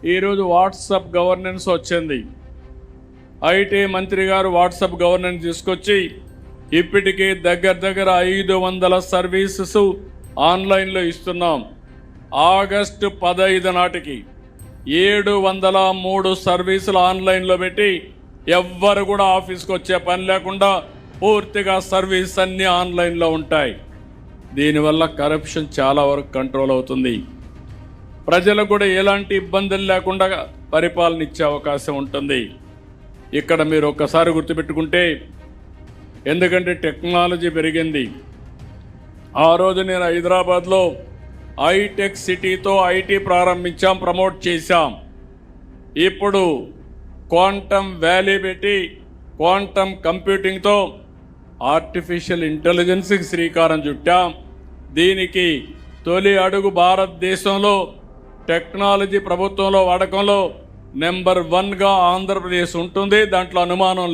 ఈరోజు WhatsApp governance వచ్చింది. IT మంత్రి గారు వాట్సాప్ గవర్నెన్స్ తీసుకొచ్చి ఇప్పటికీ దగ్గర 500 సర్వీసెస్ ఆన్లైన్లో ఇస్తున్నాం. ఆగస్టు 15 నాటికి 703 సర్వీసులు ఆన్లైన్లో పెట్టి ఎవ్వరు కూడా ఆఫీస్కి వచ్చే పని లేకుండా పూర్తిగా సర్వీస్ అన్నీ ఆన్లైన్లో ఉంటాయి. దీనివల్ల కరప్షన్ చాలా వరకు కంట్రోల్ అవుతుంది. ప్రజలకు కూడా ఎలాంటి ఇబ్బందులు లేకుండా పరిపాలన ఇచ్చే అవకాశం ఉంటుంది. ఇక్కడ మీరు ఒక్కసారి గుర్తుపెట్టుకుంటే, ఎందుకంటే టెక్నాలజీ పెరిగింది. ఆ రోజు నేను హైదరాబాద్లో హైటెక్ సిటీతో ఐటీ ప్రారంభించాం, ప్రమోట్ చేశాం. ఇప్పుడు క్వాంటమ్ వ్యాలీ పెట్టి క్వాంటమ్ కంప్యూటింగ్తో ఆర్టిఫిషియల్ ఇంటెలిజెన్స్కి శ్రీకారం చుట్టాం. దీనికి తొలి అడుగు భారతదేశంలో టెక్నాలజీ ప్రభుత్వంలో వాడకంలో నెంబర్ 1గా ఆంధ్రప్రదేశ్ ఉంటుంది. దాంట్లో అనుమానం